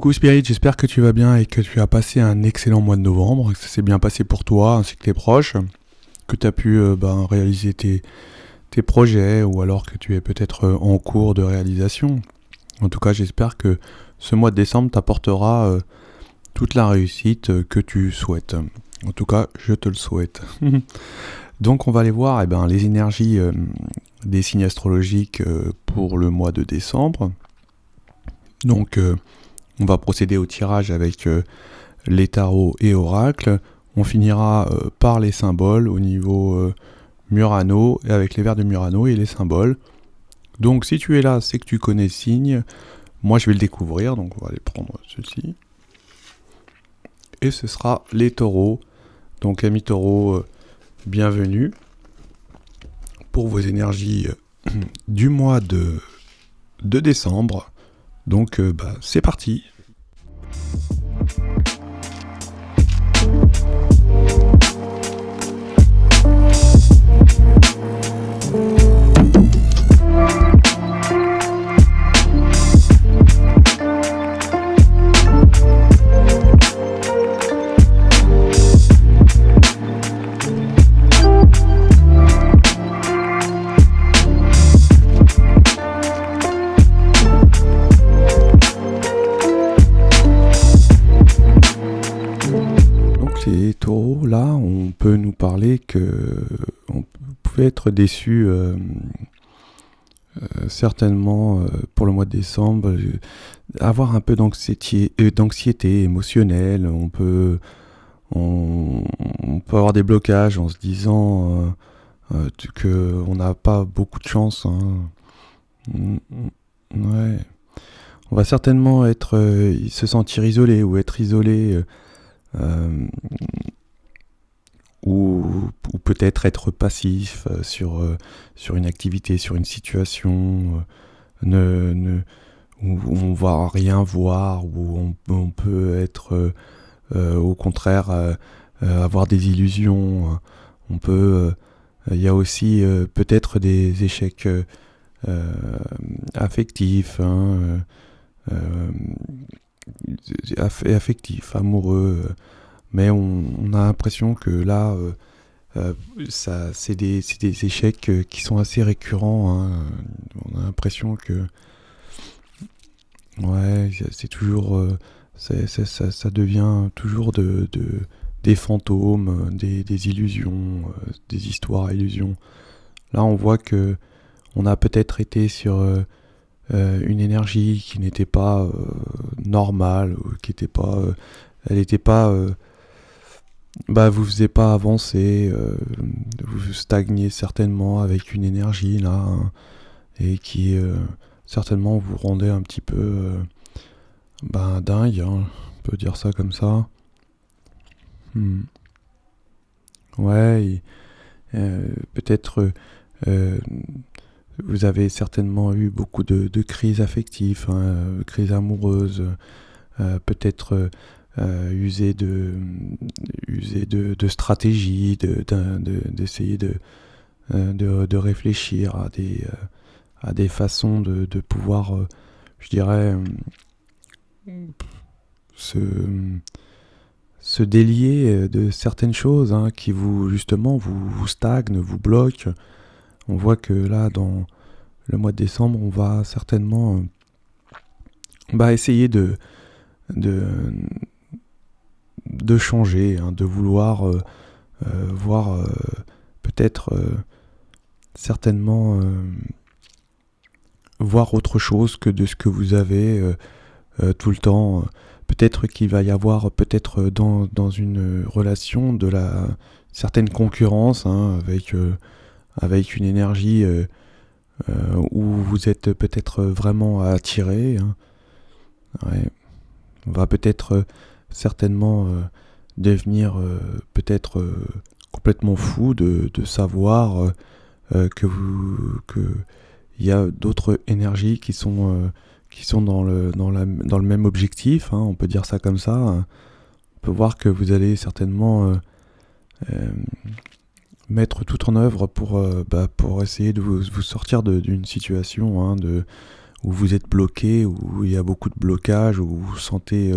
Coucou Spirit, j'espère que tu vas bien et que tu as passé un excellent mois de novembre, que ça s'est bien passé pour toi ainsi que tes proches, que tu as pu réaliser tes projets ou alors que tu es peut-être en cours de réalisation. En tout cas, j'espère que ce mois de décembre t'apportera toute la réussite que tu souhaites. En tout cas, je te le souhaite. Donc on va aller voir les énergies des signes astrologiques pour le mois de décembre. Donc on va procéder au tirage avec les tarots et oracles. On finira par les symboles au niveau Murano, et avec les vers de Murano et les symboles. Donc si tu es là, c'est que tu connais ce signe. Moi je vais le découvrir, donc on va aller prendre ceci. Et ce sera les taureaux. Donc amis taureaux, bienvenue pour vos énergies du mois de décembre. Donc c'est parti. Les taureaux, là, on peut nous parler que on pouvait être déçu certainement pour le mois de décembre, avoir un peu d'anxiété émotionnelle. On peut avoir des blocages en se disant que on n'a pas beaucoup de chance. Ouais. On va certainement se sentir isolé ou être isolé. Ou peut-être être passif sur une activité, sur une situation, où on va rien voir, où on peut être au contraire avoir des illusions. On peut, il y a aussi peut-être des échecs affectifs, affectifs, amoureux. Mais on a l'impression que là, c'est des échecs qui sont assez récurrents. On a l'impression que, ouais, c'est toujours, ça devient toujours des fantômes, des illusions, des histoires à illusions. Là, on voit que on a peut-être été sur une énergie qui n'était pas normale, ou qui n'était pas, elle n'était pas vous faisait pas avancer, vous stagniez certainement avec une énergie là, et qui certainement vous rendait un petit peu dingue, on peut dire ça comme ça. Ouais, peut-être vous avez certainement eu beaucoup de crises affectives, crises amoureuses, peut-être user de stratégie, d'essayer de réfléchir à des façons de pouvoir, je dirais, se délier de certaines choses qui vous stagnent, vous bloquent. On voit que là, dans le mois de décembre, on va certainement essayer de changer, de vouloir voir peut-être certainement voir autre chose que de ce que vous avez tout le temps. Peut-être qu'il va y avoir peut-être dans une relation de la certaine concurrence avec une énergie où vous êtes peut-être vraiment attiré. Ouais. On va peut-être certainement devenir peut-être complètement fou de savoir que il y a d'autres énergies qui sont dans le même objectif, on peut dire ça comme ça. On peut voir que vous allez certainement mettre tout en œuvre pour essayer de vous sortir d'une situation où vous êtes bloqué, où il y a beaucoup de blocages, où vous sentez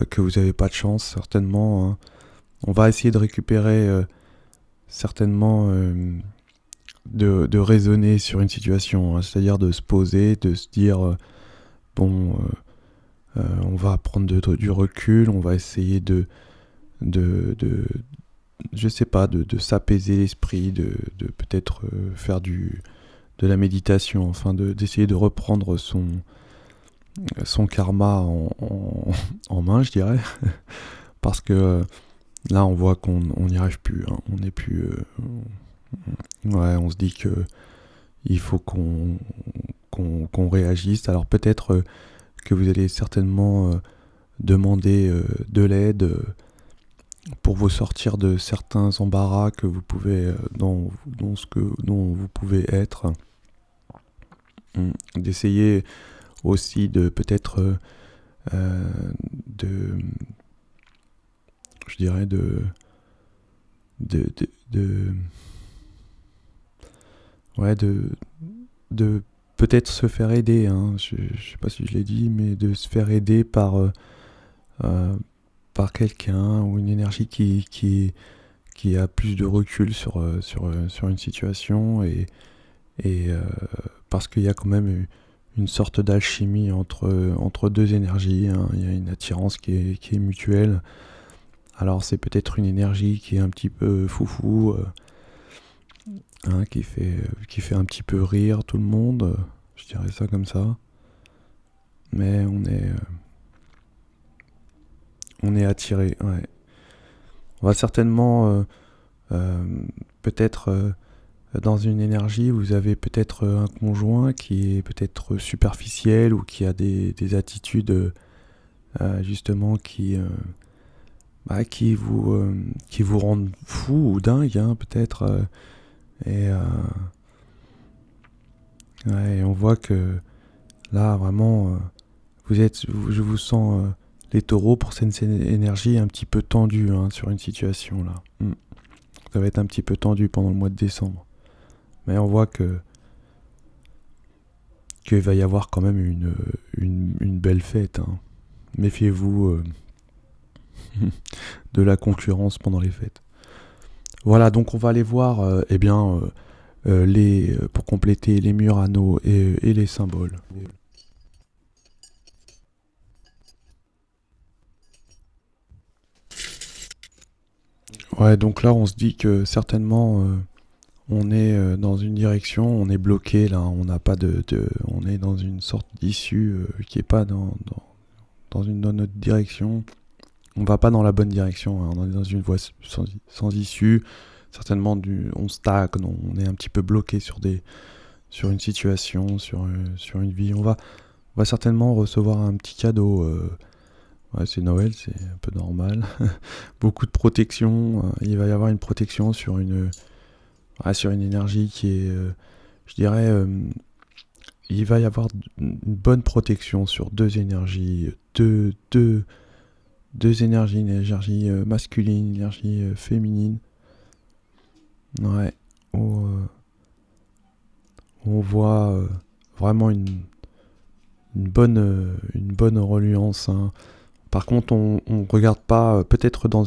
que vous n'avez pas de chance, certainement, hein. On va essayer de récupérer certainement de raisonner sur une situation, hein, c'est-à-dire de se poser, de se dire bon, on va prendre du recul, on va essayer de je sais pas, de s'apaiser l'esprit, de peut-être faire de la méditation, enfin d'essayer de reprendre son karma en main, je dirais, parce que là on voit qu'on n'y arrive plus, hein. On n'est plus, ouais, on se dit que il faut qu'on réagisse. Alors peut-être que vous allez certainement demander de l'aide pour vous sortir de certains embarras que vous pouvez dont vous pouvez être. D'essayer aussi de peut-être de je dirais de ouais de peut-être se faire aider, hein. Je sais pas si je l'ai dit, mais de se faire aider euh, par quelqu'un ou une énergie qui a plus de recul sur une situation et parce qu'il y a quand même une sorte d'alchimie entre deux énergies, hein. Il y a une attirance qui est mutuelle. Alors c'est peut-être une énergie qui est un petit peu foufou, hein, qui fait un petit peu rire tout le monde, je dirais ça comme ça. Mais on est attiré, ouais. On va certainement peut-être dans une énergie, vous avez peut-être un conjoint qui est peut-être superficiel ou qui a des attitudes justement qui vous rendent fou ou dingue, hein, peut-être. Et, ouais, et on voit que là, vraiment, je vous sens les taureaux pour cette énergie un petit peu tendue, hein, sur une situation là. Ça va être un petit peu tendu pendant le mois de décembre. Mais on voit qu'il va y avoir quand même une belle fête, hein. Méfiez-vous de la concurrence pendant les fêtes. Voilà, donc on va aller voir pour compléter les Murano et les symboles. Ouais, donc là on se dit que certainement on est dans une direction, on est bloqué là, on n'a pas on est dans une sorte d'issue qui est pas dans notre direction. On va pas dans la bonne direction, hein. On est dans une voie sans issue. Certainement on stagne, on est un petit peu bloqué sur une situation, sur une vie. On va certainement recevoir un petit cadeau. Ouais, c'est Noël, c'est un peu normal. Beaucoup de protection. Il va y avoir une protection sur une énergie qui est, je dirais, il va y avoir une bonne protection sur deux énergies, deux énergies, une énergie masculine, une énergie féminine. Ouais, où on voit vraiment une bonne reliance, hein. Par contre, on regarde pas, peut-être dans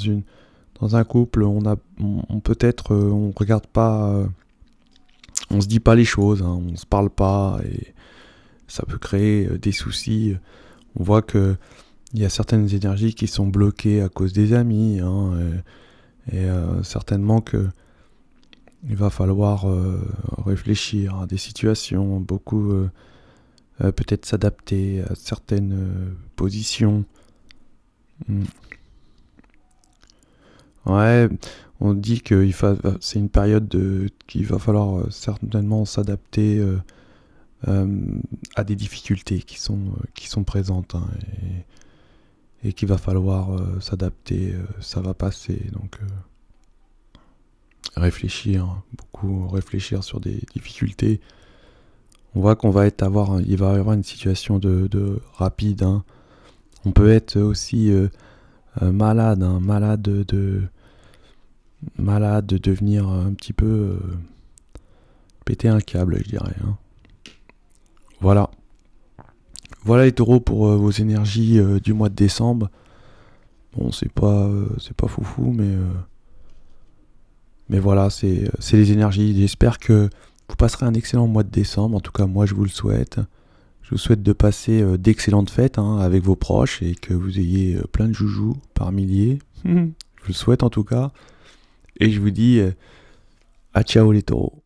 un couple, on peut-être, on regarde pas, on se dit pas les choses, hein, on se parle pas et ça peut créer des soucis. On voit que il y a certaines énergies qui sont bloquées à cause des amis, hein, et certainement que il va falloir réfléchir à des situations, beaucoup peut-être s'adapter à certaines positions. Ouais, on dit que c'est une période qu'il va falloir certainement s'adapter à des difficultés qui sont présentes, hein, et qu'il va falloir s'adapter, ça va passer. Donc beaucoup réfléchir sur des difficultés. On voit il va y avoir une situation de rapide, hein. On peut être aussi malade, hein, malade de devenir un petit peu péter un câble, je dirais, hein. Voilà. Voilà les taureaux pour vos énergies du mois de décembre. Bon, c'est pas foufou, mais voilà, c'est les énergies. J'espère que vous passerez un excellent mois de décembre. En tout cas, moi, je vous le souhaite. Je vous souhaite de passer d'excellentes fêtes avec vos proches et que vous ayez plein de joujoux par milliers. Je vous le souhaite en tout cas. Et je vous dis à ciao les taureaux.